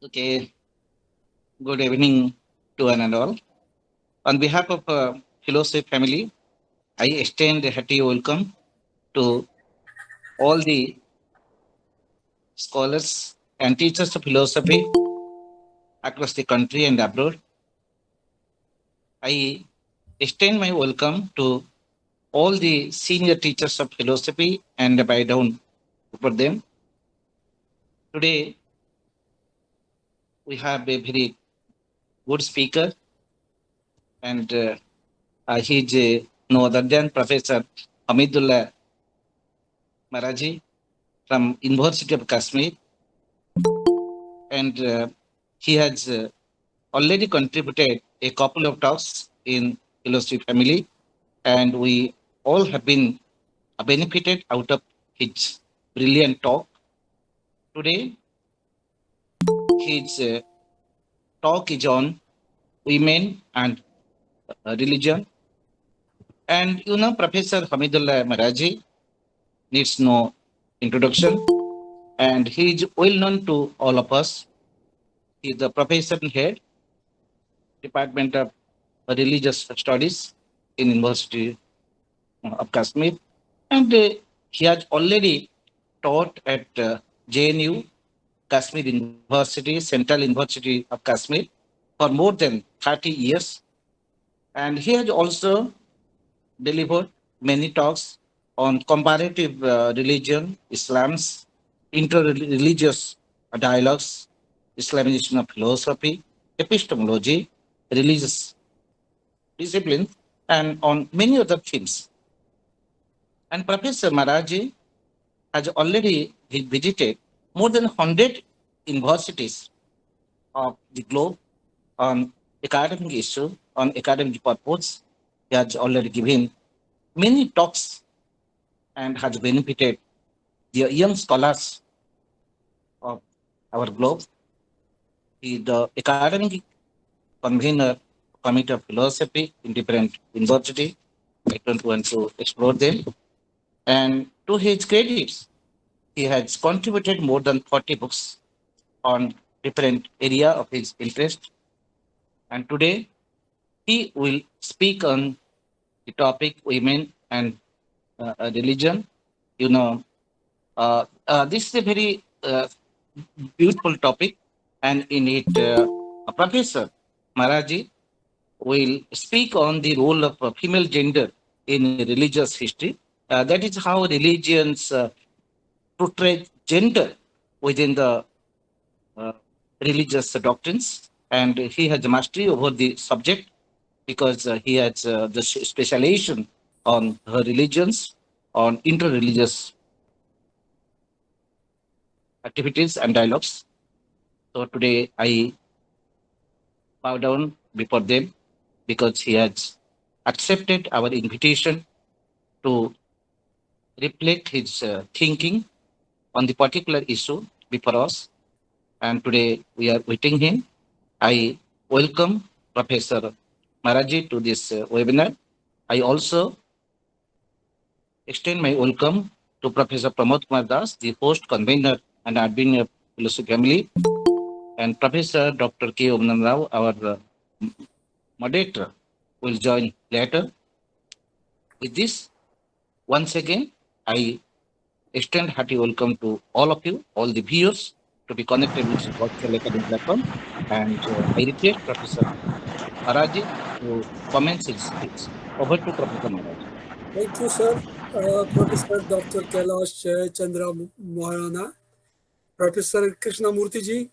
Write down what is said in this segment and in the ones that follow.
Okay, good evening to one and all. On behalf of Philosophy family, I extend a hearty welcome to all the scholars and teachers of philosophy across the country and abroad. I extend my welcome to all the senior teachers of philosophy and bow down for them. Today, we have a very good speaker, and he is no other than Professor Hamidula Marazi from University of Kashmir, and he has already contributed a couple of talks in philosophy family, and we all have been benefited out of his brilliant talk. Today, his talk is on women and religion. And Professor Hamidullah Marazi needs no introduction, and he is well known to all of us. He is the professor head, Department of Religious Studies in University of Kashmir, and he has already taught at JNU, Kashmir University, Central University of Kashmir, for more than 30 years. And he has also delivered many talks on comparative religion, Islam's inter-religious dialogues, Islamization of philosophy, epistemology, religious discipline, and on many other themes. And Professor Maraji has already visited more than 100 universities of the globe on academic issue, on academic purpose. He has already given many talks and has benefited the young scholars of our globe. He is the academic convener committee of philosophy in different university. I don't want to explore them. And to his credits, he has contributed more than 40 books on different area of his interest. And today he will speak on the topic women and religion. You know, this is a very beautiful topic, and in it, Professor Maraji will speak on the role of female gender in religious history. That is how religions portray gender within the uh, religious doctrines, and he has mastery over the subject because he has the specialization on her religions, on inter-religious activities and dialogues. So today I bow down before them because he has accepted our invitation to reflect his thinking on the particular issue before us. And today we are waiting him. I welcome Professor Maraji to this webinar. I also extend my welcome to Professor Pramod Kumar Das, the host, convener, and admin of Philosophy Family, and Professor Dr. K. Omnan Rao, our moderator, will join later. With this, once again, I extend hearty welcome to all of you, all the viewers, to be connected with the virtual academic platform. And I request Professor Maraji to commence his speech. Over to Professor Maraji. Thank you, sir. Professor Dr. Kailash Chandra Moharana, Professor Krishnamurti ji,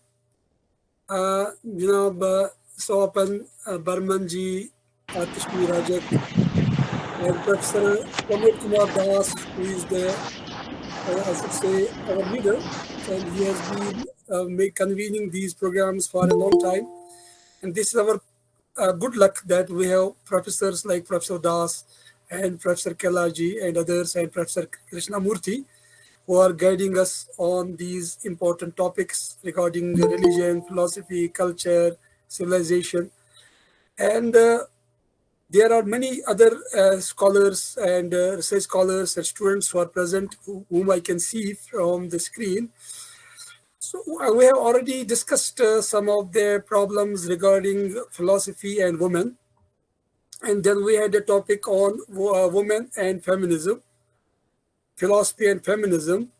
Janab Sopan Barman ji, Atish Rajak, and Professor Pramod Kumar Das, who is I should say, our leader, and he has been convening these programs for a long time. And this is our good luck that we have professors like Professor Das and Professor Kelaji and others and Professor Krishnamurti who are guiding us on these important topics regarding religion, philosophy, culture, civilization. And there are many other scholars and research scholars and students who are present, whom I can see from the screen. We have already discussed some of the problems regarding philosophy and women, and then we had a topic on women and feminism, philosophy and feminism.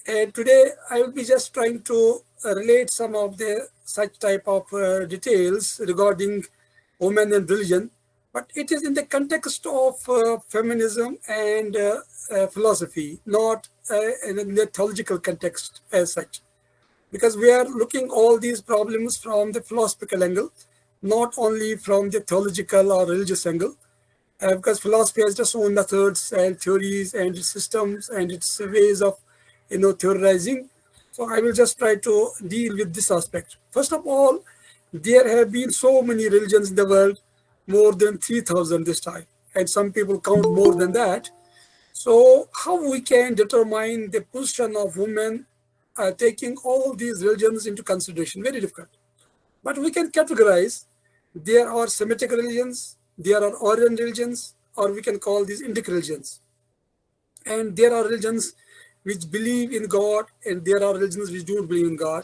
And today I will be just trying to relate some of the such type of details regarding women and religion, but it is in the context of feminism and philosophy, not in the theological context as such, because we are looking all these problems from the philosophical angle, not only from the theological or religious angle, because philosophy has its own methods and theories and its systems and its ways of theorizing. So I will just try to deal with this aspect. First of all, there have been so many religions in the world, more than 3,000 this time, and some people count more than that. So how we can determine the position of women taking all these religions into consideration? Very difficult. But we can categorize. There are Semitic religions, there are Orient religions, or we can call these Indic religions. And there are religions which believe in God, and there are religions which don't believe in God.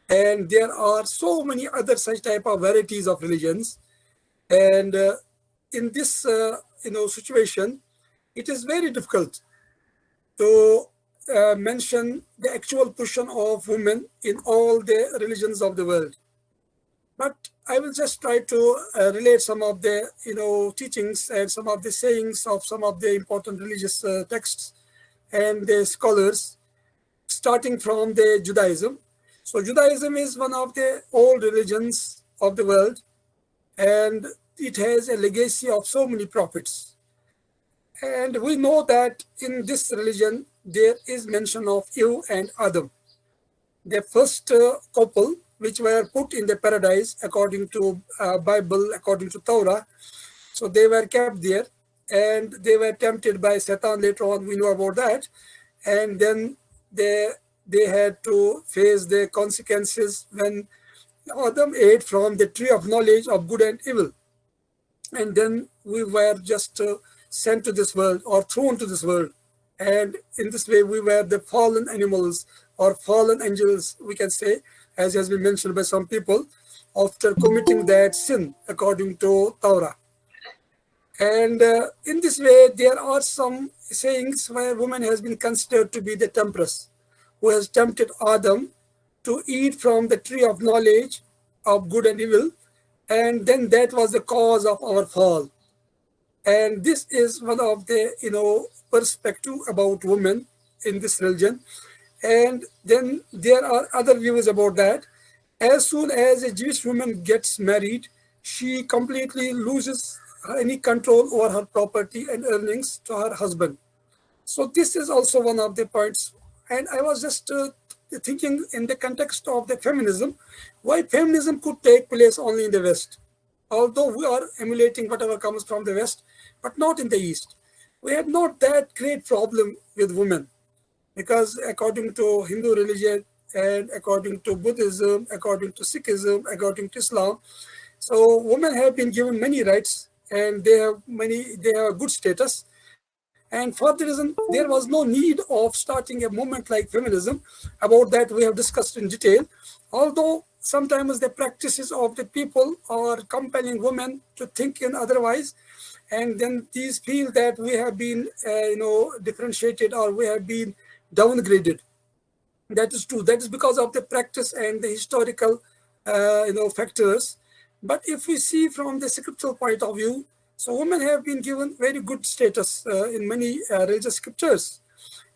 And there are so many other such type of varieties of religions. And in this situation, it is very difficult to mention the actual position of women in all the religions of the world. But I will just try to relate some of the teachings and some of the sayings of some of the important religious texts and the scholars, starting from the Judaism. So Judaism is one of the old religions of the world, and it has a legacy of so many prophets. And we know that in this religion, there is mention of Eve and Adam, the first couple which were put in the paradise according to Bible, according to Torah. So they were kept there, and they were tempted by Satan. Later on, we know about that. And then they had to face the consequences when Adam ate from the tree of knowledge of good and evil. And then we were just sent to this world or thrown to this world. And in this way, we were the fallen animals or fallen angels, we can say, as has been mentioned by some people, after committing that sin according to Torah. And in this way, there are some sayings where woman has been considered to be the temptress, who has tempted Adam to eat from the tree of knowledge of good and evil, and then that was the cause of our fall. And this is one of the perspective about women in this religion. And then there are other views about that. As soon as a Jewish woman gets married, she completely loses any control over her property and earnings to her husband. So this is also one of the points. And I was just thinking in the context of the feminism, why feminism could take place only in the West. Although we are emulating whatever comes from the West, but not in the East. We had not that great problem with women, because according to Hindu religion and according to Buddhism, according to Sikhism, according to Islam, so women have been given many rights, and they have a good status. And for the reason, there was no need of starting a movement like feminism. About that, we have discussed in detail. Although sometimes the practices of the people are compelling women to think in otherwise, and then these feel that we have been, differentiated, or we have been downgraded. That is true. That is because of the practice and the historical, factors. But if we see from the scriptural point of view, so women have been given very good status in many religious scriptures.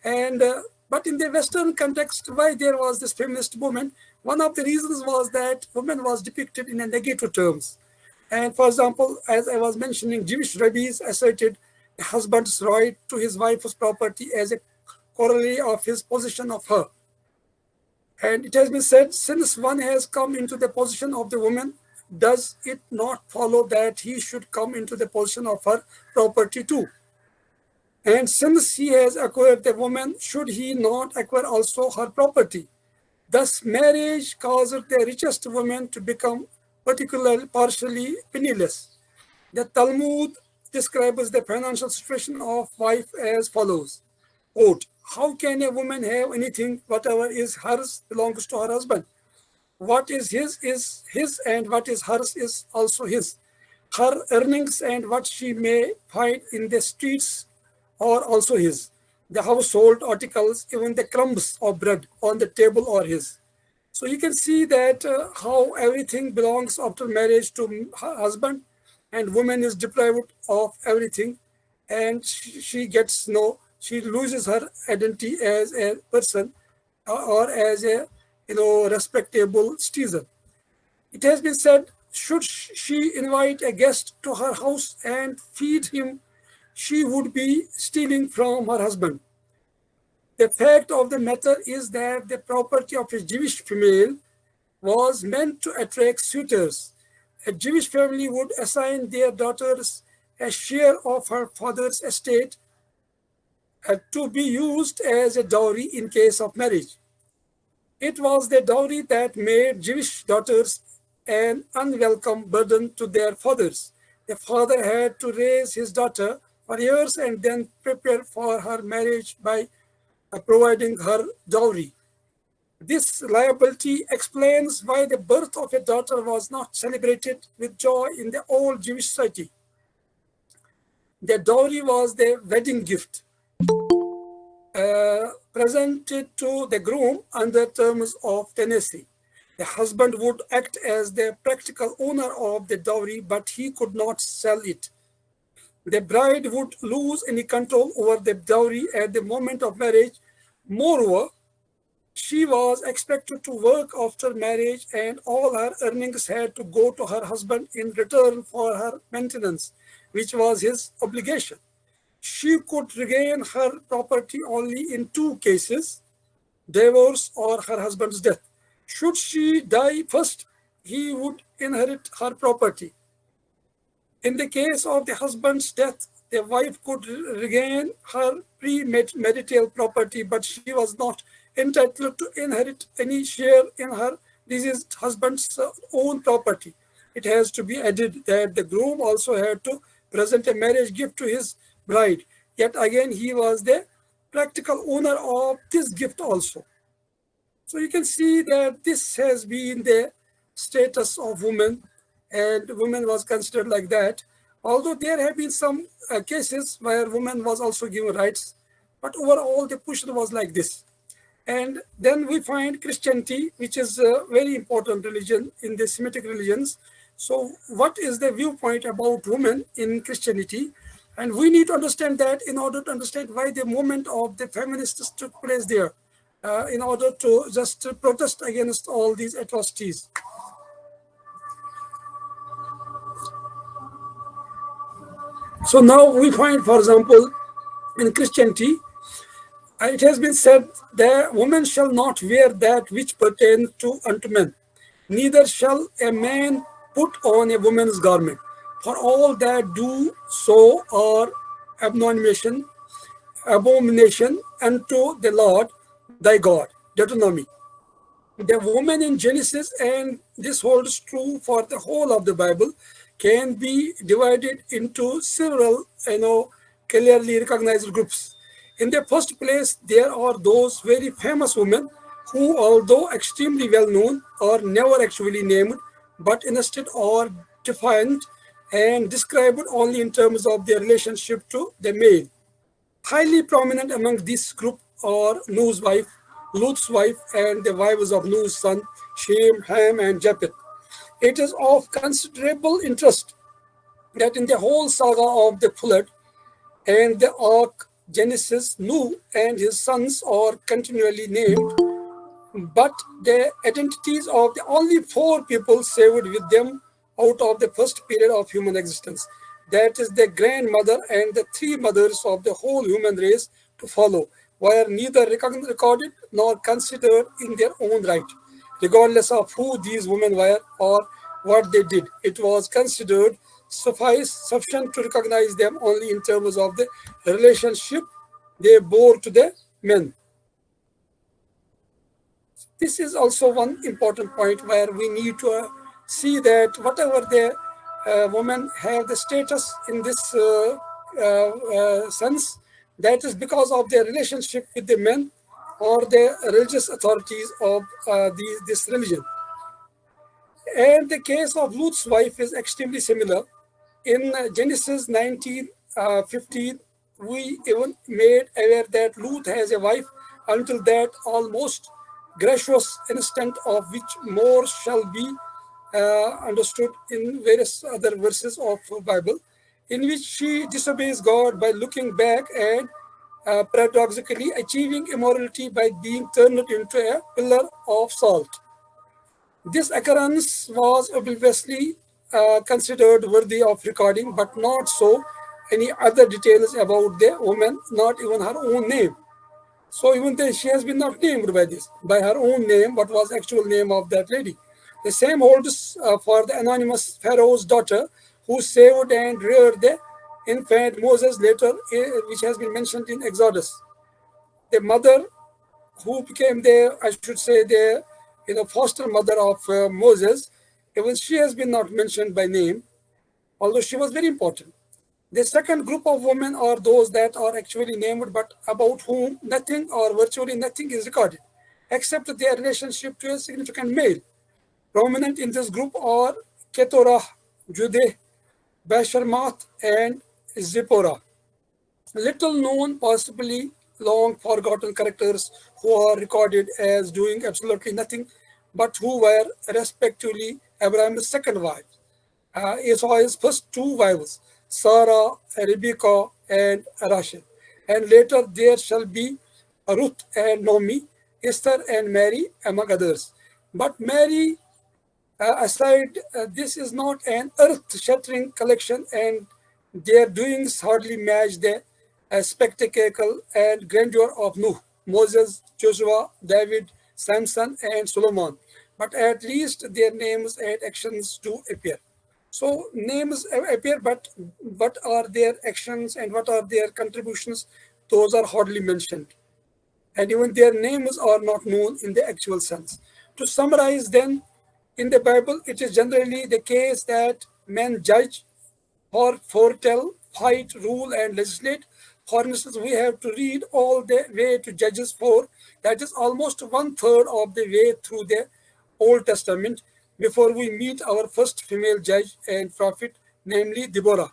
And but in the Western context, why there was this feminist movement, one of the reasons was that women was depicted in a negative terms. And for example, as I was mentioning, Jewish rabbis asserted a husband's right to his wife's property as a corollary of his possession of her. And it has been said, since one has come into the position of the woman, does it not follow that he should come into the position of her property too? And since he has acquired the woman, should he not acquire also her property? Thus, marriage caused the richest woman to become particularly partially penniless. The Talmud describes the financial situation of wife as follows, quote, How can a woman have anything? Whatever is hers belongs to her husband. What is his, and what is hers is also his. Her earnings and what she may find in the streets are also his. The household articles, even the crumbs of bread on the table are his. So you can see that how everything belongs after marriage to her husband, and woman is deprived of everything, and she gets no, she loses her identity as a person, or as a respectable citizen. It has been said, should she invite a guest to her house and feed him, she would be stealing from her husband. The fact of the matter is that the property of a Jewish female was meant to attract suitors. A Jewish family would assign their daughters a share of her father's estate to be used as a dowry in case of marriage. It was the dowry that made Jewish daughters an unwelcome burden to their fathers. The father had to raise his daughter for years and then prepare for her marriage by providing her dowry. This liability explains why the birth of a daughter was not celebrated with joy in the old Jewish society. The dowry was the wedding gift presented to the groom under terms of tenancy. The husband would act as the practical owner of the dowry, but he could not sell it. The bride would lose any control over the dowry at the moment of marriage. Moreover, she was expected to work after marriage, and all her earnings had to go to her husband in return for her maintenance, which was his obligation. She could regain her property only in two cases: divorce or her husband's death. Should she die first, he would inherit her property. In the case of the husband's death, the wife could regain her premarital property, but she was not entitled to inherit any share in her deceased husband's own property. It has to be added that the groom also had to present a marriage gift to his bride. Yet again, he was the practical owner of this gift also. So you can see that this has been the status of women, and women was considered like that. Although there have been some cases where women was also given rights, but overall the push was like this. And then we find Christianity, which is a very important religion in the Semitic religions. So what is the viewpoint about women in Christianity? And we need to understand that in order to understand why the movement of the feminists took place there, in order to just protest against all these atrocities. So now we find, for example, in Christianity, it has been said that woman shall not wear that which pertains to unto men, neither shall a man put on a woman's garment. For all that do so are abomination, abomination unto the Lord thy God. Deuteronomy. The woman in Genesis, and this holds true for the whole of the Bible, can be divided into several, clearly recognized groups. In the first place, there are those very famous women who, although extremely well known, are never actually named, but instead are defined and described only in terms of their relationship to the male. Highly prominent among this group are Noah's wife, Lut's wife, and the wives of Noah's son, Shem, Ham, and Japheth. It is of considerable interest that in the whole saga of the flood and the ark, Genesis, Noah and his sons are continually named, but the identities of the only four people saved with them out of the first period of human existence. That is the grandmother and the three mothers of the whole human race to follow, were neither recorded nor considered in their own right, regardless of who these women were or what they did. It was considered sufficient to recognize them only in terms of the relationship they bore to the men. This is also one important point where we need to see that whatever the women have the status in this sense, That is because of their relationship with the men or the religious authorities of this religion. And the case of Lut's wife is extremely similar. In Genesis 19:15, we even made aware that Lut has a wife. Until that almost gracious instant of which more shall be understood in various other verses of Bible, in which she disobeys God by looking back and paradoxically achieving immorality by being turned into a pillar of salt. This occurrence was obviously considered worthy of recording, but not so any other details about the woman, not even her own name. So even though she has been not named by this, by her own name, what was actual name of that lady. The same holds for the anonymous Pharaoh's daughter, who saved and reared the infant Moses later, which has been mentioned in Exodus. The mother who became the, I should say, the foster mother of Moses, even she has been not mentioned by name, although she was very important. The second group of women are those that are actually named, but about whom nothing or virtually nothing is recorded, except their relationship to a significant male. Prominent in this group are Keturah, Judeh, Basharmath, and Zipporah. Little known, possibly long forgotten characters who are recorded as doing absolutely nothing, but who were respectively Abraham's second wives, Esau's first two wives, Sarah, Rebekah, and Rachel. And later there shall be Ruth and Naomi, Esther and Mary, among others. But Mary aside, this is not an earth-shattering collection, and their doings hardly match the spectacle and grandeur of Nuh, Moses, Joshua, David, Samson, and Solomon. But at least their names and actions do appear. So names appear, but what are their actions and what are their contributions? Those are hardly mentioned, and even their names are not known in the actual sense. To summarize, then, in the Bible, it is generally the case that men judge or foretell, fight, rule, and legislate. For instance, we have to read all the way to Judges 4, that is almost one third of the way through the Old Testament before we meet our first female judge and prophet, namely Deborah.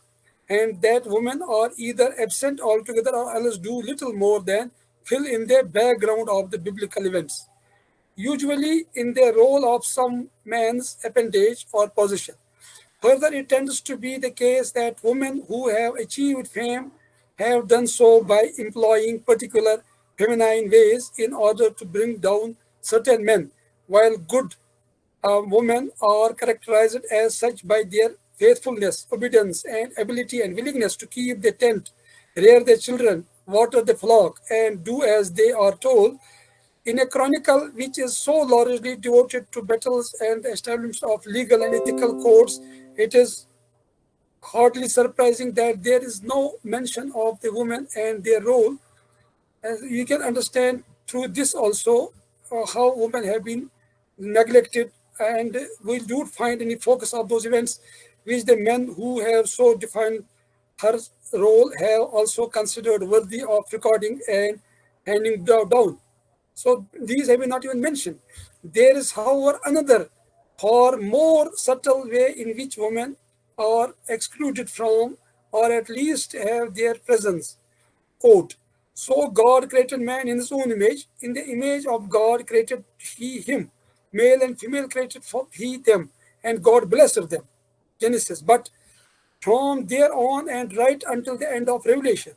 And that women are either absent altogether or else do little more than fill in the background of the biblical events, usually in the role of some man's appendage or position. Further, it tends to be the case that women who have achieved fame have done so by employing particular feminine ways in order to bring down certain men, while good women are characterized as such by their faithfulness, obedience, and ability and willingness to keep the tent, rear their children, water the flock, and do as they are told. In a chronicle which is so largely devoted to battles and the establishment of legal and ethical codes, it is hardly surprising that there is no mention of the women and their role. As you can understand through this also how women have been neglected, and we don't find any focus of those events which the men who have so defined her role have also considered worthy of recording and handing down. So these have been not even mentioned. There is, however, another far more subtle way in which women are excluded from, or at least have their presence. Quote, so God created man in his own image. In the image of God created he him. Male and female created for he them. And God blessed them. Genesis. But from there on and right until the end of Revelation,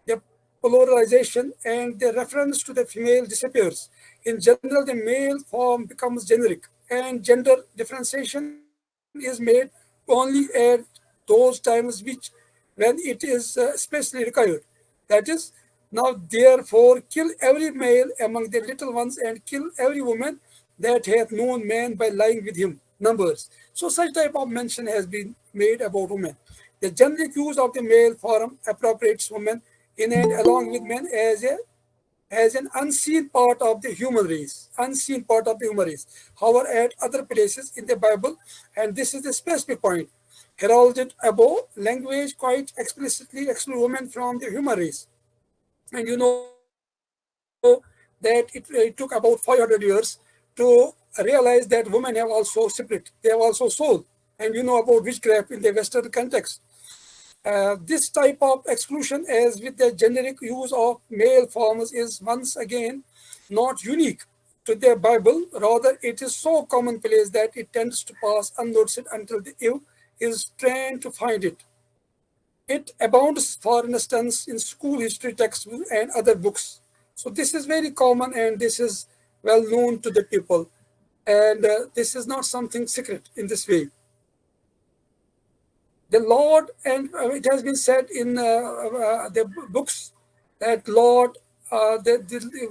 the polarization and the reference to the female disappears. In general, the male form becomes generic, and gender differentiation is made only at those times when it is especially required. That is, now therefore kill every male among the little ones and kill every woman that hath known man by lying with him. Numbers. So such type of mention has been made about women. The generic use of the male form appropriates women in and along with men as an unseen part of the human race, unseen part of the human race. However, at other places in the Bible, and this is the specific point, heralded above, language quite explicitly exclude women from the human race. And you know that it took about 500 years to realize that women have also spirit, they have also soul. And you know about witchcraft in the Western context. This type of exclusion, as with the generic use of male forms, is once again not unique to the Bible. Rather, it is so commonplace that it tends to pass unnoticed until the Eve is trained to find it. It abounds, for instance, in school history textbooks and other books. So this is very common and this is well known to the people. And this is not something secret in this way. The Lord, and it has been said in the books that Lord they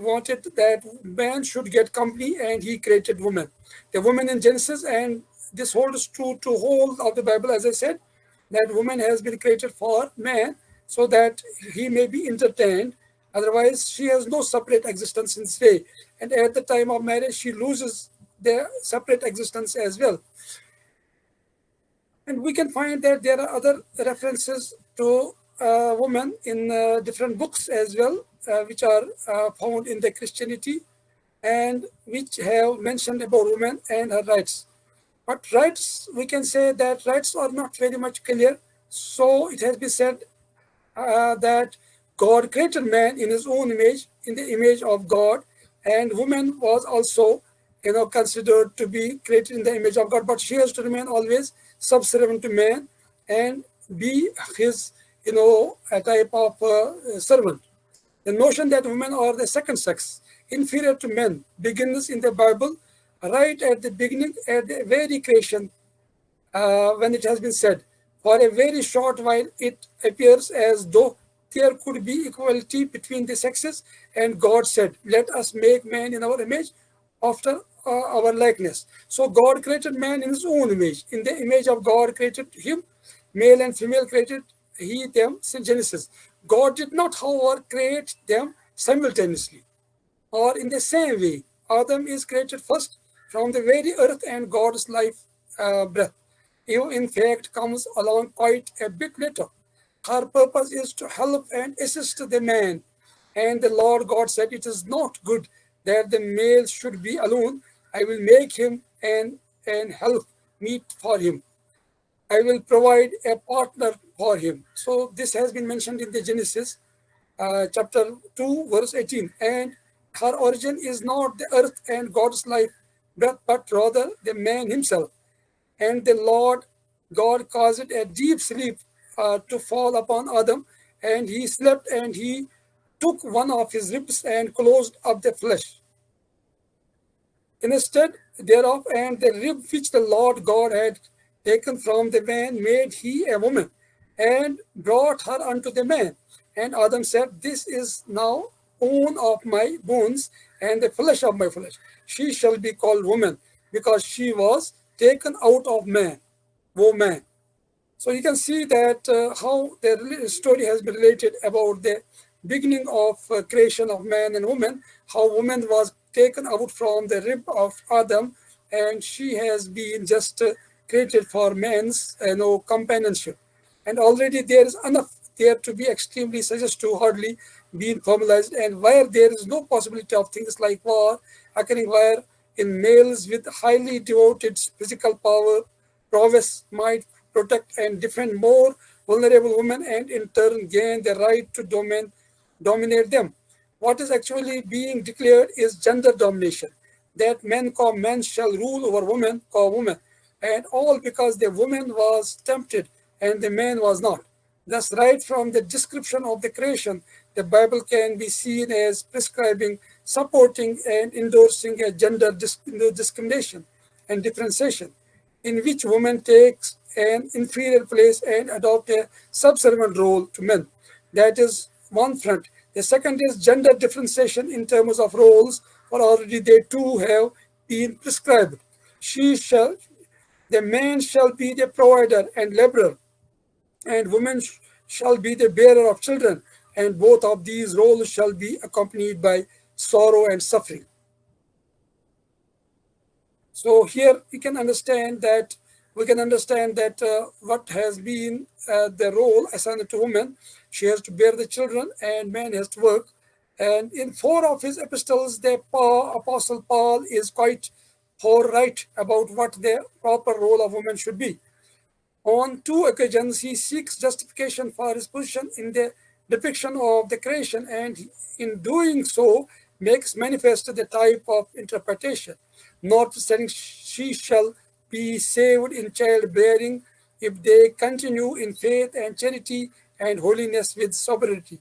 wanted that man should get company, and He created woman. The woman in Genesis, and this holds true to whole of the Bible, as I said, that woman has been created for man so that he may be entertained. Otherwise, she has no separate existence in this way. And at the time of marriage, she loses their separate existence as well. And we can find that there are other references to women in different books as well, which are found in the Christianity and which have mentioned about women and her rights. But rights, we can say that rights are not very much clear. So it has been said that God created man in his own image, in the image of God, and woman was also, considered to be created in the image of God, but she has to remain always subservient to man and be his, a type of servant. The notion that women are the second sex, inferior to men, begins in the Bible right at the beginning, at the very creation, when it has been said, for a very short while it appears as though there could be equality between the sexes, and God said, let us make man in our image after our likeness. So God created man in his own image. In the image of God created him, male and female created he them, in Genesis. God did not, however, create them simultaneously or in the same way. Adam is created first from the very earth and God's life breath. Eve, in fact, comes along quite a bit later. Her purpose is to help and assist the man. And the Lord God said, it is not good that the male should be alone. I will make him and help meet for him. I will provide a partner for him. So this has been mentioned in the Genesis chapter 2, verse 18. And her origin is not the earth and God's life breath, but rather the man himself. And the Lord God caused a deep sleep to fall upon Adam, and he slept, and he took one of his ribs and closed up the flesh. Instead thereof, and the rib which the Lord God had taken from the man made he a woman, and brought her unto the man. And Adam said, this is now bone of my bones, and the flesh of my flesh. She shall be called woman, because she was taken out of man, woman. So you can see that how the story has been related about the beginning of creation of man and woman, how woman was taken out from the rib of Adam, and she has been just created for man's companionship. And already there is enough there to be extremely suggest to hardly being formalized, and where there is no possibility of things like war occurring, where in males with highly devoted physical power prowess might protect and defend more vulnerable women, and in turn gain the right to dominate them. What is actually being declared is gender domination, that men call men shall rule over women call women, and all because the woman was tempted and the man was not. Thus, right from the description of the creation, the Bible can be seen as prescribing, supporting, and endorsing a gender discrimination and differentiation, in which woman takes an inferior place and adopt a subservient role to men. That is one front. The second is gender differentiation in terms of roles, for already they too have been prescribed. The man shall be the provider and laborer, and woman shall be the bearer of children, and both of these roles shall be accompanied by sorrow and suffering. So here we can understand that we can understand that what has been the role assigned to women. She has to bear the children, and man has to work. And in four of his epistles, the Apostle Paul is quite forthright about what the proper role of women should be. On two occasions, he seeks justification for his position in the depiction of the creation, and in doing so, makes manifest the type of interpretation. Notwithstanding, she shall be saved in childbearing if they continue in faith and charity and holiness with sobriety.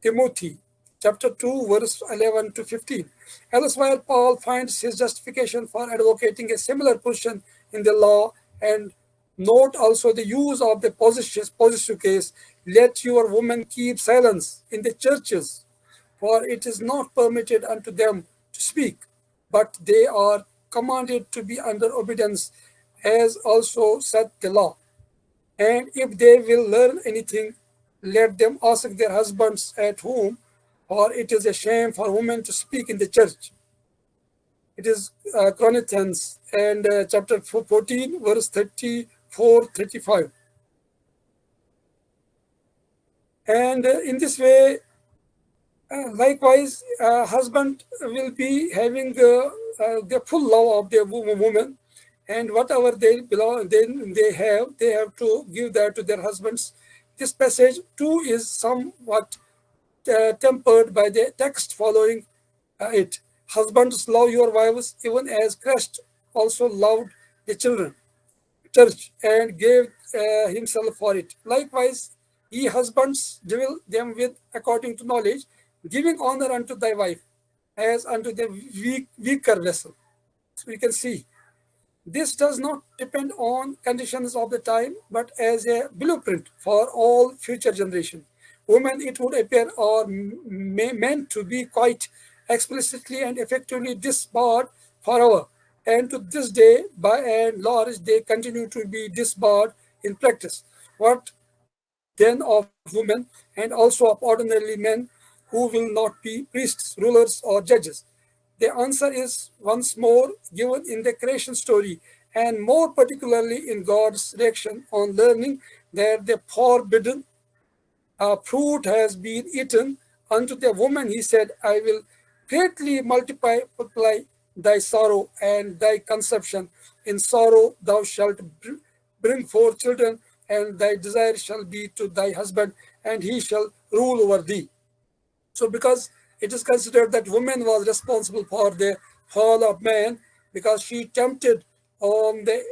Timothy chapter 2, verse 11 to 15. Elsewhere, Paul finds his justification for advocating a similar position in the law, and note also the use of the possessive case. Let your women keep silence in the churches, for it is not permitted unto them to speak, but they are commanded to be under obedience, as also saith the law. And if they will learn anything, let them ask their husbands at home, for it is a shame for women to speak in the church. It is Corinthians and chapter 14, verse 34, 35. And in this way, likewise, husband will be having the full love of the woman, and whatever they belong, they have to give that to their husbands. This passage too is somewhat tempered by the text following it. Husbands, love your wives, even as Christ also loved the church, and gave himself for it. Likewise, ye husbands, deal them with according to knowledge, giving honor unto thy wife, as unto the weaker vessel. So we can see this does not depend on conditions of the time, but as a blueprint for all future generations. Women, it would appear, are meant to be quite explicitly and effectively disbarred forever. And to this day, by and large, they continue to be disbarred in practice. What then of women, and also of ordinarily men who will not be priests, rulers, or judges? The answer is once more given in the creation story, and more particularly in God's reaction on learning that the forbidden fruit has been eaten. Unto the woman he said, I will greatly multiply thy sorrow and thy conception. In sorrow thou shalt bring forth children, and thy desire shall be to thy husband, and he shall rule over thee. So, because it is considered that woman was responsible for the fall of man, because she tempted on the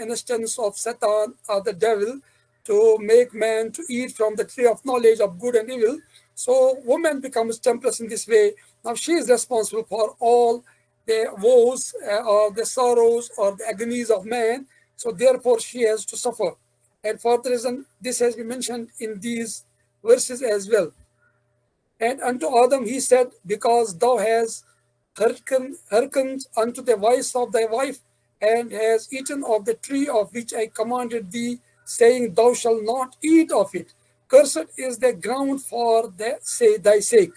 instance of Satan or the devil to make man to eat from the tree of knowledge of good and evil. So, woman becomes temptress in this way. Now, she is responsible for all the woes or the sorrows or the agonies of man. So, therefore, she has to suffer. And for the reason, this has been mentioned in these verses as well. And unto Adam he said, because thou hast hearkened unto the voice of thy wife, and hast eaten of the tree of which I commanded thee, saying, thou shalt not eat of it. Cursed is the ground for thy sake.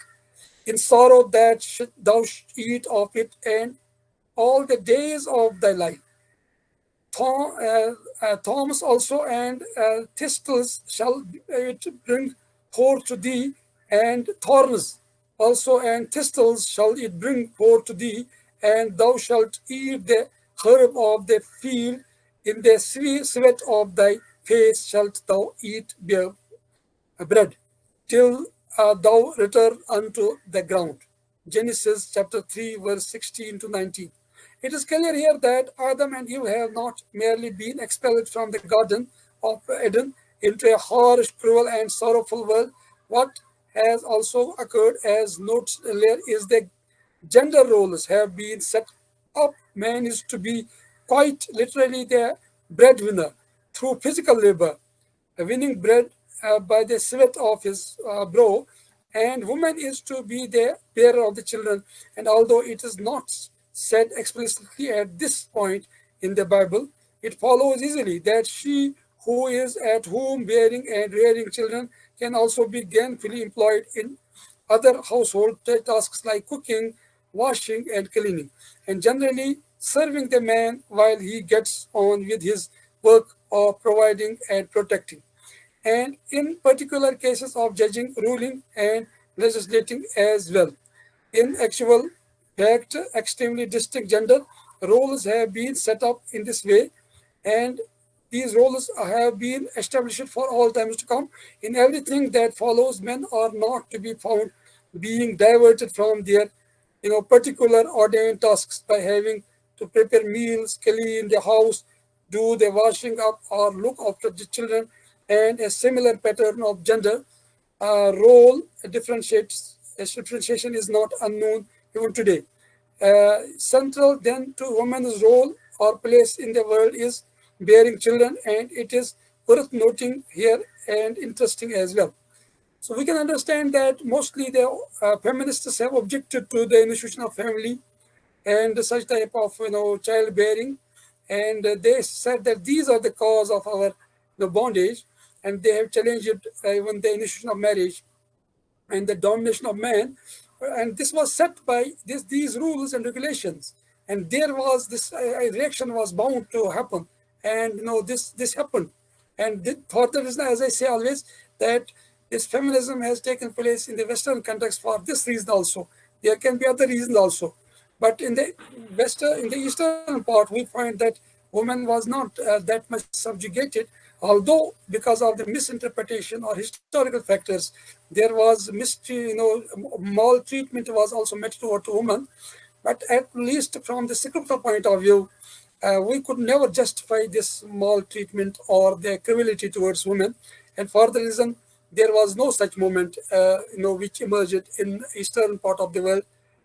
In sorrow that thou eat of it, and all the days of thy life. Thorns also and thistles shall it bring forth to thee, and thorns also and thistles shall it bring forth to thee, and thou shalt eat the herb of the field. In the sweat of thy face shalt thou eat bread, till thou return unto the ground. Genesis chapter 3, verse 16 to 19. It is clear here that Adam and Eve have not merely been expelled from the Garden of Eden into a harsh, cruel, and sorrowful world. What has also occurred, as noted earlier, is the gender roles have been set up. Man is to be quite literally the breadwinner through physical labor, winning bread by the sweat of his brow, and woman is to be the bearer of the children. And although it is not said explicitly at this point in the Bible, it follows easily that she who is at home bearing and rearing children can also be gainfully employed in other household tasks like cooking, washing, and cleaning. And generally, serving the man while he gets on with his work of providing and protecting, and in particular cases of judging, ruling, and legislating as well. In actual fact, extremely distinct gender roles have been set up in this way, and these roles have been established for all times to come. In everything that follows, men are not to be found being diverted from their particular ordained tasks by having to prepare meals, clean the house, do the washing up, or look after the children, and a similar pattern of gender role differentiation is not unknown even today. Central then to women's role or place in the world is bearing children, and it is worth noting here and interesting as well. So we can understand that mostly the feminists have objected to the institution of family and such type of childbearing, and they said that these are the cause of our bondage, and they have challenged even the institution of marriage and the domination of man. And this was set by these rules and regulations, and there was this reaction was bound to happen, and this happened. And for the reason, as I say always, that this feminism has taken place in the Western context for this reason also. There can be other reasons also, but in the Eastern part, we find that woman was not that much subjugated. Although because of the misinterpretation or historical factors, there was maltreatment was also met toward women. But at least from the secular point of view, we could never justify this maltreatment or the cruelty towards women. And for the reason, there was no such movement, which emerged in eastern part of the world,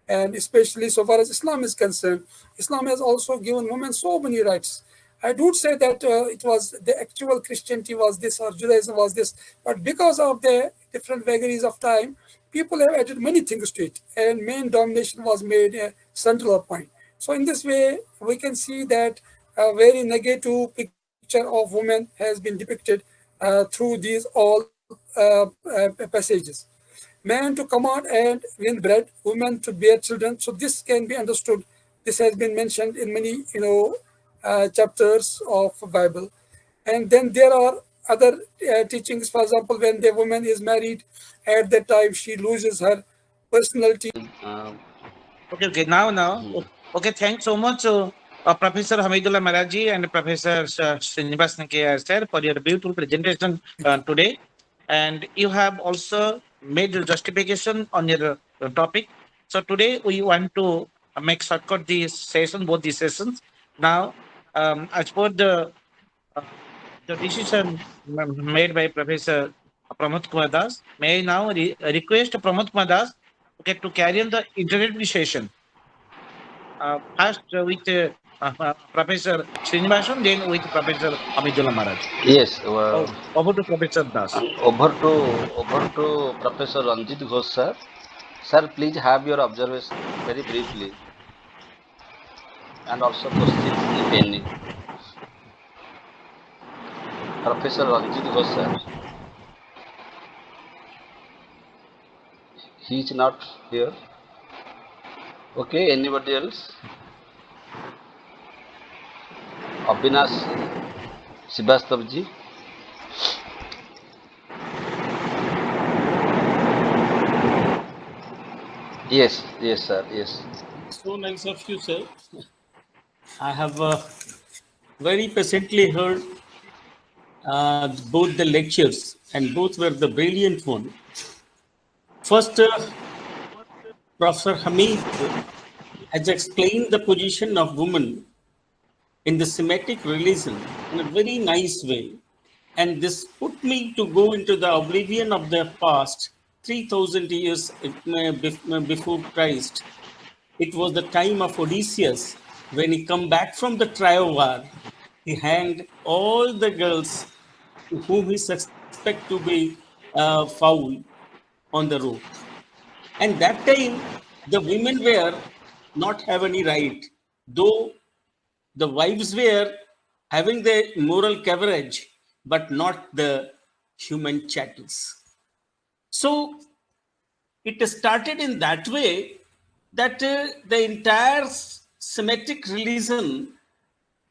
and especially so far as Islam is concerned, Islam has also given women so many rights. I don't say that it was the actual Christianity was this or Judaism was this, but because of the different vagaries of time, people have added many things to it, and main domination was made a central point. So in this way, we can see that a very negative picture of women has been depicted through these all passages. Man to command and win bread, women to bear children. So this can be understood. This has been mentioned in many, chapters of Bible. And then there are other teachings. For example, when the woman is married, at that time she loses her personality. Uh, Okay. Now. Okay, thanks so much, Professor Hamidula Marazi and Professor Srinivas Nikaya sir, for your beautiful presentation today. And you have also made the justification on your topic. So today we want to make shortcut these session, both these sessions. Now, as per uh, the decision made by Professor Pramod Kumar Das, may I now request Pramod Kumar Das, okay, to carry on the introductory session. First with Professor Srinivasan, then with Professor Hamidula Marazi. yes, Oh, over to Professor Das. over to Professor Ranjit Ghosh, sir. Sir, please have your observation very briefly, and also questions if any. Professor Ranjit Ghosh, sir. He is not here. Okay, anybody else? Avinash Srivastavji. Yes, sir. Yes. So nice of you, sir. I have very patiently heard both the lectures, and both were the brilliant one. First, Professor Hamid has explained the position of women in the Semitic religion in a very nice way. And this put me to go into the oblivion of the past 3,000 years before Christ. It was the time of Odysseus. When he come back from the Troy war, he hanged all the girls whom he suspect to be foul on the rope. And that time, the women were not have any right, though the wives were having the moral coverage, but not the human chattels. So it started in that way that the entire Semitic religion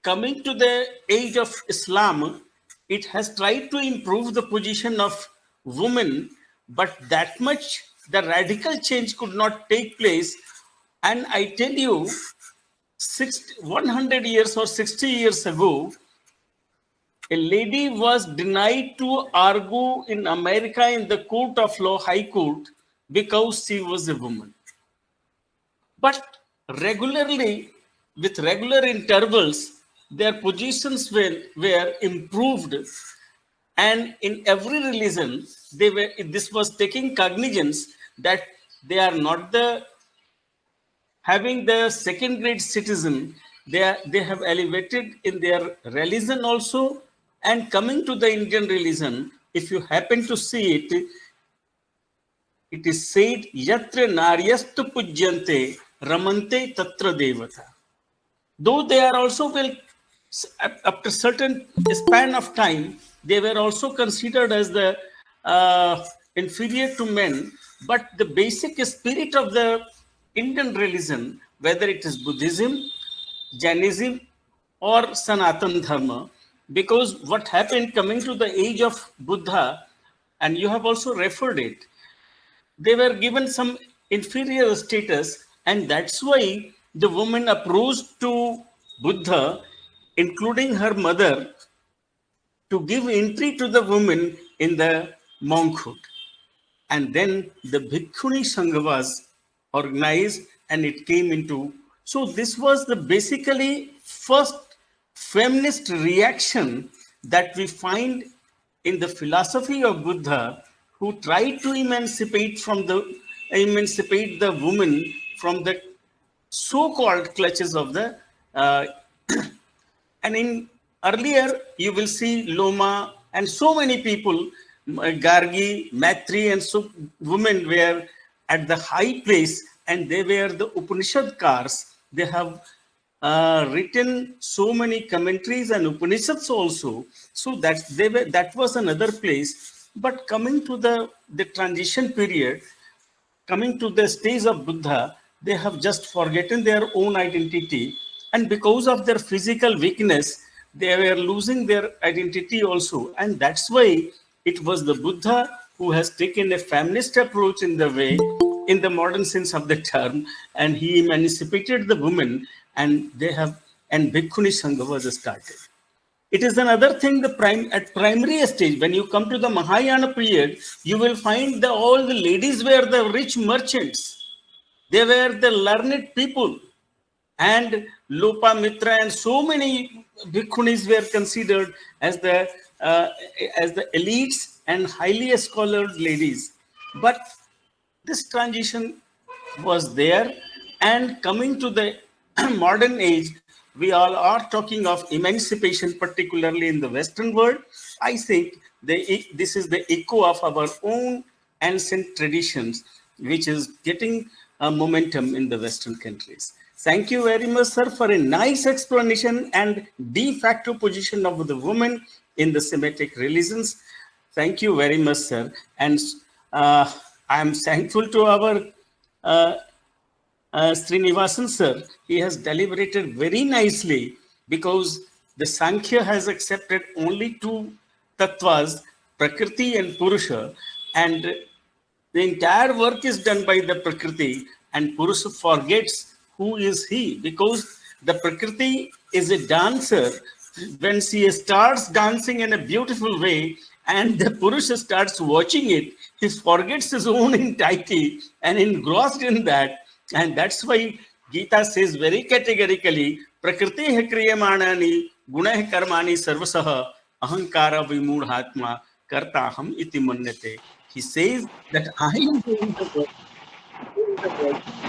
coming to the age of Islam, it has tried to improve the position of women, but that much the radical change could not take place. And I tell you, 100 years or 60 years ago, a lady was denied to argue in America in the court of law, High Court, because she was a woman. But regularly, with regular intervals, their positions were improved. And in every religion, this was taking cognizance that they are not the having the second grade citizen. They have elevated in their religion also. And coming to the Indian religion, if you happen to see it, it is said, Yatra Naryastu Pujyante Ramante Tatra Devata. Though they are also after certain span of time, they were also considered as the inferior to men. But the basic spirit of the Indian religion, whether it is Buddhism, Jainism, or Sanatan Dharma, because what happened coming to the age of Buddha, and you have also referred it, they were given some inferior status, and that's why the woman approached to Buddha, including her mother, to give entry to the woman in the monkhood. And then the Bhikkhuni Sangha was organized and it came into. So this was the basically first feminist reaction that we find in the philosophy of Buddha, who tried to emancipate the woman from the so-called clutches of the uh, and in earlier, you will see Loma and so many people, Gargi, Matri, and so women were at the high place, and they were the Upanishad cars. They have written so many commentaries and Upanishads also. So that was another place. But coming to the transition period, coming to the stage of Buddha, they have just forgotten their own identity. And because of their physical weakness, they were losing their identity also. And that's why it was the Buddha who has taken a feminist approach in the way, in the modern sense of the term, and he emancipated the women, and and Bhikkhuni Sangha was started. It is another thing, at primary stage, when you come to the Mahayana period, you will find that all the ladies were the rich merchants. They were the learned people. And Lopamitra and so many bhikkhunis were considered uh, as the elites and highly scholared ladies. But this transition was there, and coming to the modern age, we all are talking of emancipation, particularly in the Western world. I think this is the echo of our own ancient traditions, which is getting momentum in the Western countries. Thank you very much, sir, for a nice explanation and de facto position of the woman in the Semitic religions. Thank you very much, sir. And I am thankful to our uh, Srinivasan sir. He has deliberated very nicely, because the Sankhya has accepted only two tattvas, Prakriti and Purusha, and the entire work is done by the Prakriti, and Purusha forgets who is he, because the Prakriti is a dancer. When she starts dancing in a beautiful way and the Purusha starts watching it, he forgets his own entirety and engrossed in that. And that's why Gita says very categorically, Prakriti hai kriyamanani gunah karmani sarvasah ahankara vimudhatma kartaham iti manyate. He says that I am doing the work.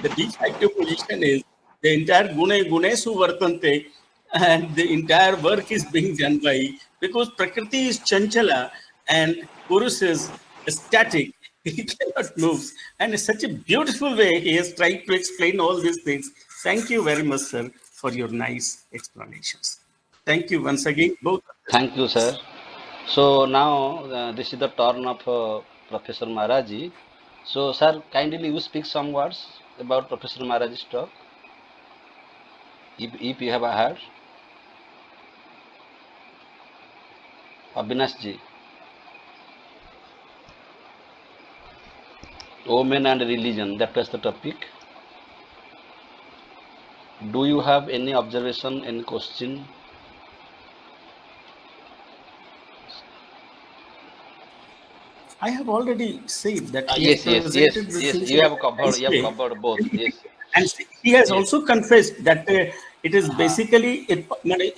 The de facto position is the entire gunesu vartante, and the entire work is being done by, because Prakriti is chanchala and Purus is static. He cannot move. And in such a beautiful way, he has tried to explain all these things. Thank you very much, sir, for your nice explanations. Thank you once again, both. Thank you, sir. So now this is the turn of Professor Maraji. So, sir, kindly you speak some words about Professor Maraji's talk. If you have heard, Abhinash ji, women and religion, that was the topic. Do you have any observation, any question? I have already said that he has Yes, yes, yes, presented the yes. things You in a have very covered. nice You have way. covered both. Yes, And he has yes. also confessed that it is basically,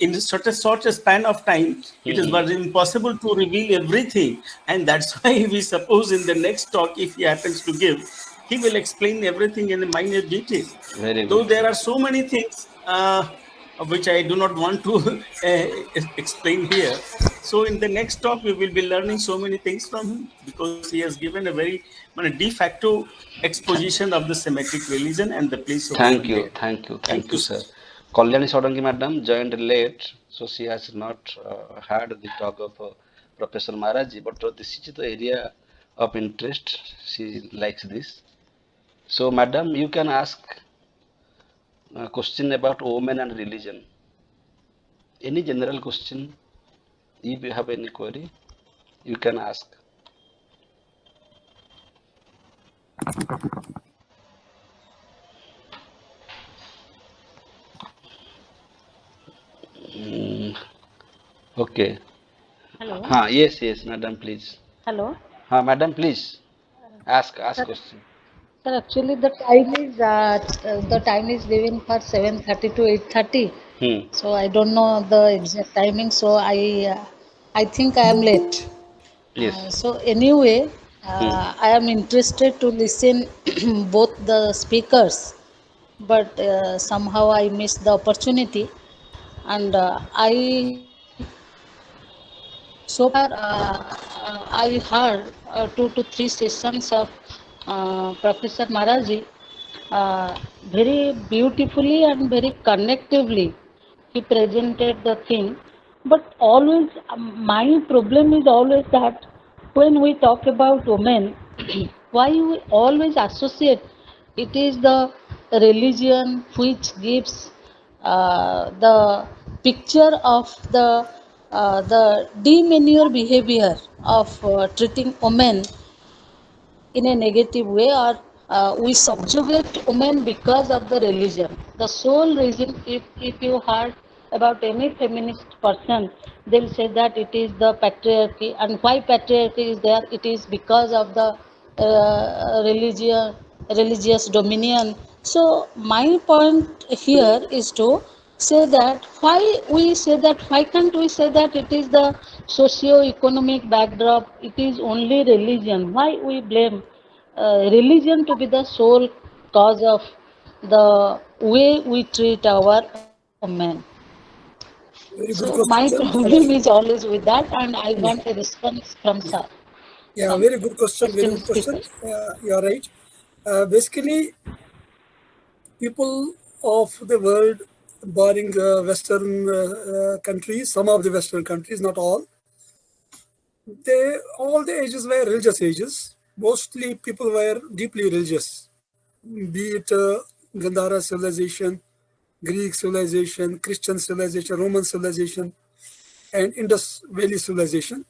in such a span of time, it is Hmm. was impossible to reveal everything. And that's why we suppose in the next talk, if he happens to give, he will explain everything in a minute detail. Very Though good. there are so many things which I do not want to explain here. So in the next talk, we will be learning so many things from him because he has given a very de facto exposition of the Semitic religion and the place of Thank women you, there. Thank thank you, you, sir. sir. Kalyani Sodangi madam joined late, so she has not heard the talk of Professor Maraji, but this is the area of interest. She likes this. So, madam, you can ask a question about women and religion. Any general question, if you have any query, you can ask. Mm, okay. Hello. Yes, yes, madam, please. Hello. Madam, please ask Sir, question. sir, actually the time is given for 7:30 to 8:30. Hmm. So I don't know the exact timing. So I think I am late. Yes. So anyway, Hmm. I am interested to listen both the speakers, but somehow I missed the opportunity. And I so far I heard 2 to 3 sessions of Professor Marazi very beautifully and very connectively. He presented the thing, but always my problem is always that when we talk about women, why we always associate it is the religion which gives the picture of the demeanor behavior of treating women in a negative way, or we subjugate women because of the religion. The sole reason, if you heard about any feminist person, they'll say that it is the patriarchy. And why patriarchy is there? It is because of the religious dominion. So my point here is to say that why can't we say that it is the socio-economic backdrop, it is only religion. Why we blame religion to be the sole cause of the way we treat our women? So Very good my question. problem is always with that, and I want Yeah, a response from sir, yeah, some very good question. Very esteemed good question. speakers. You are right. Basically, people of the world, barring Western countries, some of the Western countries, not all, all the ages were religious ages. Mostly people were deeply religious, be it Gandhara civilization, Greek civilization, Christian civilization, Roman civilization, and Indus Valley civilization.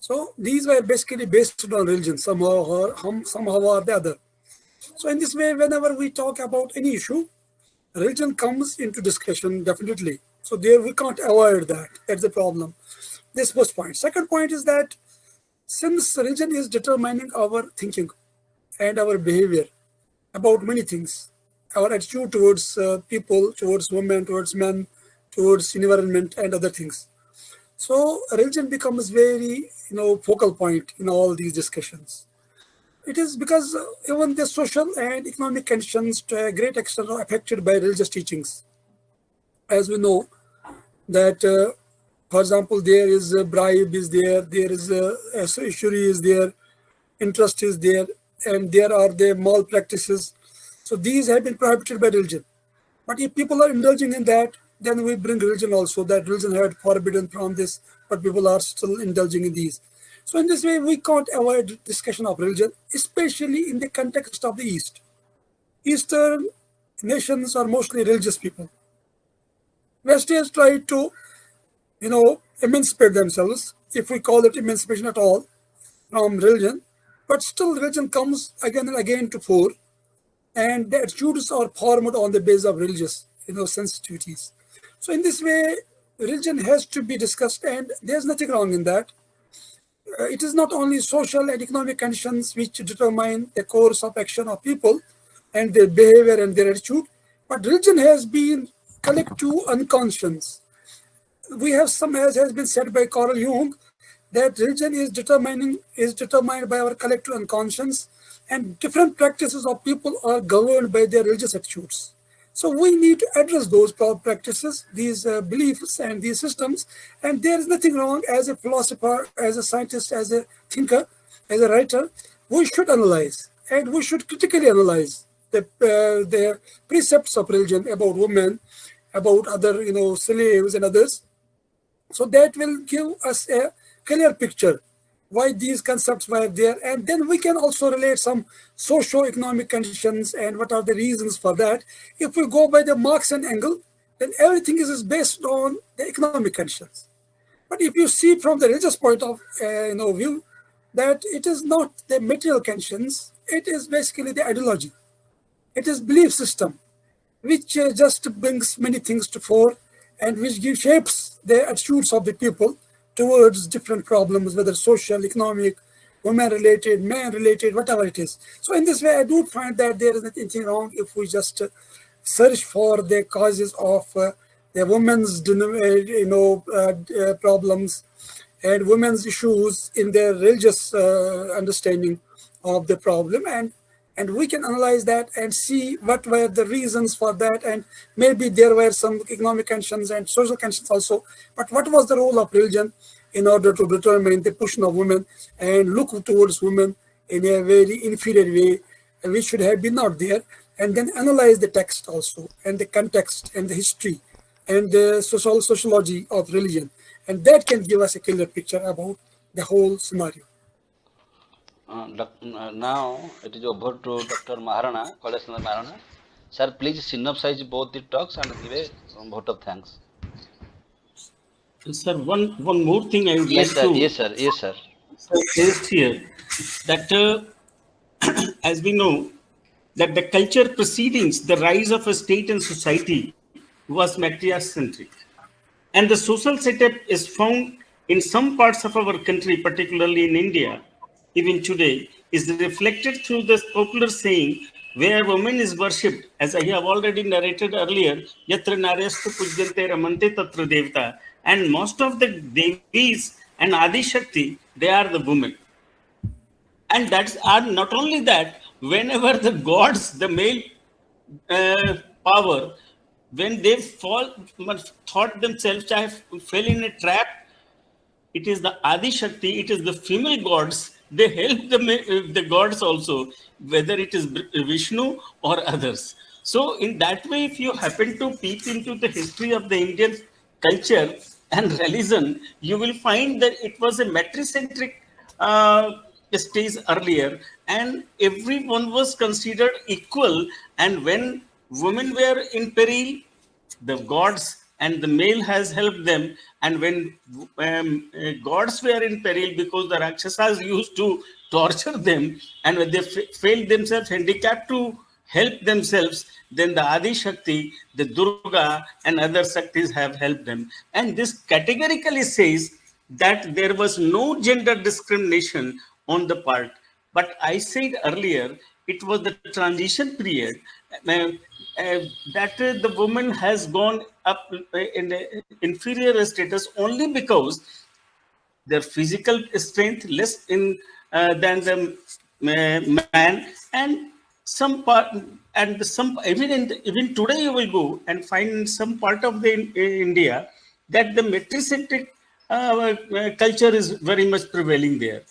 So these were basically based on religion somehow or the other. So in this way, whenever we talk about any issue, religion comes into discussion definitely. So there we can't avoid that. That's the problem. This first point. Second point is that since religion is determining our thinking and our behavior about many things, our attitude towards people, towards women, towards men, towards environment and other things. So religion becomes very, focal point in all these discussions. It is because even the social and economic conditions to a great extent are affected by religious teachings. As we know that, for example, there is a bribe is there is a usury is there, interest is there, and there are the malpractices. So these have been prohibited by religion. But if people are indulging in that, then we bring religion also, that religion had forbidden from this, but people are still indulging in these. So in this way, we can't avoid discussion of religion, especially in the context of the East. Eastern nations are mostly religious people. West has tried to, emancipate themselves, if we call it emancipation at all, from religion. But still, religion comes again and again to fore, and the attitudes are formed on the basis of religious, sensitivities. So in this way, religion has to be discussed, and there's nothing wrong in that. It is not only social and economic conditions which determine the course of action of people and their behavior and their attitude, but religion has been collective unconscious. We have some, as has been said by Carl Jung, that religion is determined by our collective unconscious, and different practices of people are governed by their religious attitudes. So we need to address those practices, these beliefs and these systems, and there is nothing wrong as a philosopher, as a scientist, as a thinker, as a writer. We should analyze, and we should critically analyze the precepts of religion about women, about other slaves and others. So that will give us a clear picture why these concepts were there, and then we can also relate some socio-economic conditions and what are the reasons for that. If we go by the Marxian angle, then everything is based on the economic conditions. But if you see from the religious point of view, that it is not the material conditions, it is basically the ideology, it is belief system, which just brings many things to fore, and which gives shapes the attitudes of the people towards different problems, whether social, economic, women-related, man-related, whatever it is. So in this way, I do find that there is nothing wrong if we just search for the causes of the women's, problems and women's issues in their religious understanding of the problem, and we can analyze that and see what were the reasons for that, and maybe there were some economic conditions and social conditions also, but what was the role of religion in order to determine the position of women and look towards women in a very inferior way, which should have been not there, and then analyze the text also, and the context and the history and the sociology of religion, and that can give us a clear picture about the whole scenario. Now it is over to Dr. Maharana, Kaleshwar Maharana. Sir, please synopsize both the talks and give a vote of thanks. Sir, one more thing I would Yes, like sir. to Yes, sir. Yes, sir. suggest here, that as we know, that the culture proceedings, the rise of a state and society was matriarch-centric. And the social setup is found in some parts of our country, particularly in India, even today, is reflected through this popular saying, where woman is worshipped, as I have already narrated earlier, yatra naryastu pujyante ramante tatra devta. And most of the devis and Adi Shakti, they are the women. And that's not only that, whenever the gods, the male power, when they thought themselves, I fell in a trap, it is the Adi Shakti, it is the female gods, they help the gods also, whether it is Vishnu or others. So in that way, if you happen to peep into the history of the Indian culture and religion, you will find that it was a matricentric stage earlier, and everyone was considered equal, and when women were in peril, the gods and the male has helped them, and when gods were in peril because the Rakshasas used to torture them, and when they failed themselves, handicapped to help themselves, then the Adi Shakti, the Durga and other Shaktis have helped them. And this categorically says that there was no gender discrimination on the part. But I said earlier, it was the transition period, that the woman has gone up in the inferior status only because their physical strength less in than the man, and some part, and some even today you will go and find in some part of the India that the metricentric culture is very much prevailing there.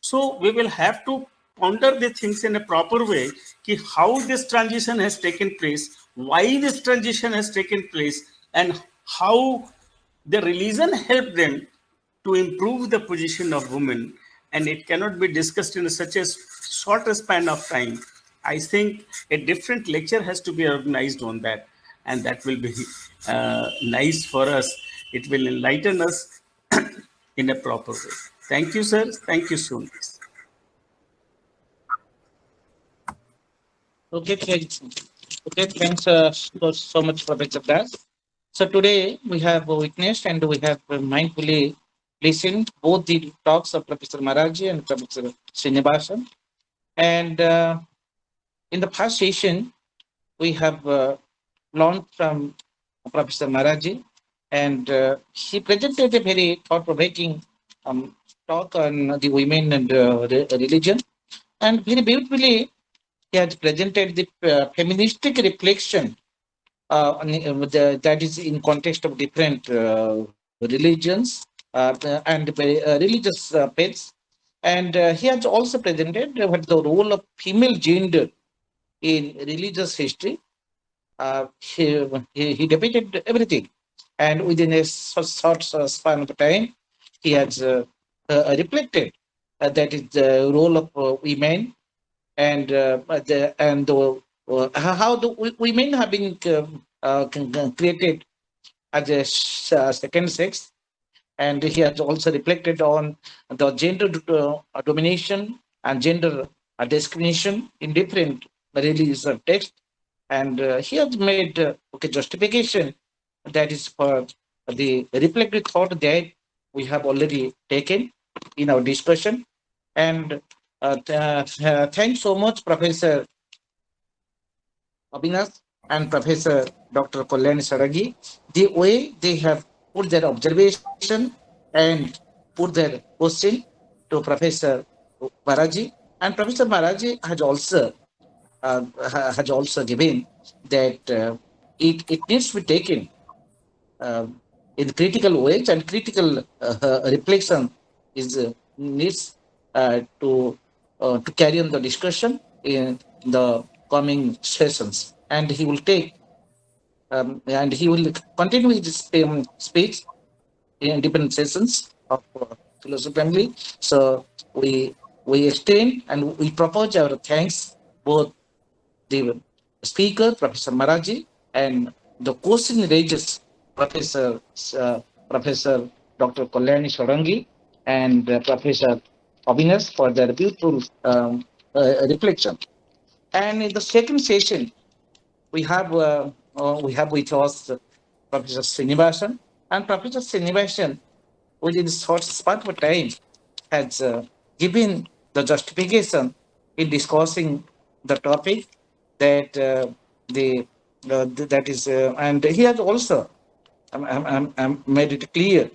So we will have to ponder the things in a proper way, ki how this transition has taken place, why this transition has taken place, and how the religion helped them to improve the position of women. And it cannot be discussed in such a short span of time. I think a different lecture has to be organized on that. and that will be nice for us. It will enlighten us in a proper way. Thank you, sir. Thank you so much. Okay, thanks. Okay, thanks so much, Professor Das. So today we have witnessed and we have mindfully listened both the talks of Professor Maraji and Professor Srinivasan. And in the past session, we have learned from Professor Maraji, and he presented a very thought-provoking talk on the women and religion, and very beautifully he has presented the feministic reflection that is in context of different religions and religious faiths. And he has also presented what the role of female gender in religious history. He debated everything, and within a short span of time, he has reflected that is the role of women and how the women have been created as a second sex, and he has also reflected on the gender domination and gender discrimination in different religious texts, and he has made justification that is for the reflective thought that we have already taken in our discussion. And thanks so much, Professor Abhinav and Professor Dr. Kolyan Saragi, the way they have put their observation and put their question to Professor Maraji. And Professor Maraji has also given that it needs to be taken uh, in critical ways, and critical reflection is needs to carry on the discussion in the coming sessions, and he will continue his speech in different sessions of philosophy family. So we extend and we propose our thanks both the speaker, Professor Maraji, and the question raises Professor Professor Dr. Kalyani Shorangi and Professor Avinas for their beautiful reflection. And in the second session, we have with us Professor Srinivasan, and Professor Srinivasan, within a short span of time, has given the justification in discussing the topic that the that is, and he has also made it clear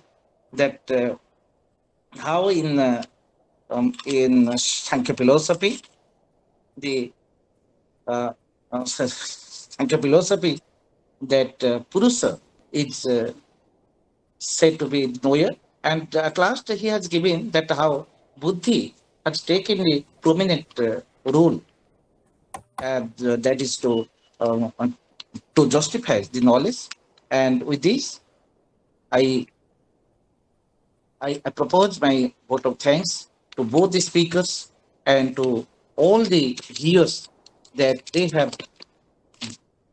that how in Sankhya philosophy, the Sankhya philosophy, that Purusa is said to be knower, and at last he has given that how Buddhi has taken a prominent role, that is to justify the knowledge. And with this, I I propose my vote of thanks to both the speakers and to all the viewers that they have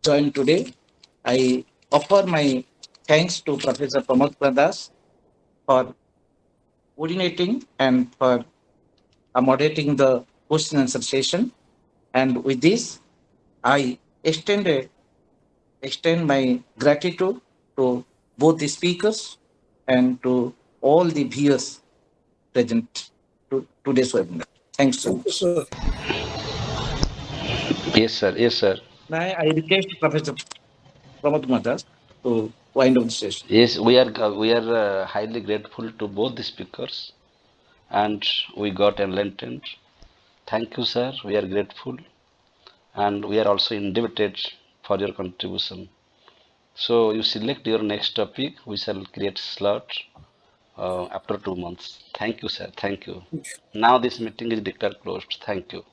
joined today. I offer my thanks to Professor Pramod Pradas for coordinating and for moderating the question and answer session. And with this, I extend my gratitude to both the speakers and to all the viewers present to today's webinar. Thanks so Thank you, much. sir. Yes, sir. Yes, sir. Now, I request Professor Pramod Madas to wind up the session. Yes, we are highly grateful to both the speakers, and we got enlightened. Thank you, sir. We are grateful, and we are also indebted for your contribution. So you select your next topic. We shall create slot after 2 months. Thank you, sir. Thank you. Now this meeting is declared closed. Thank you.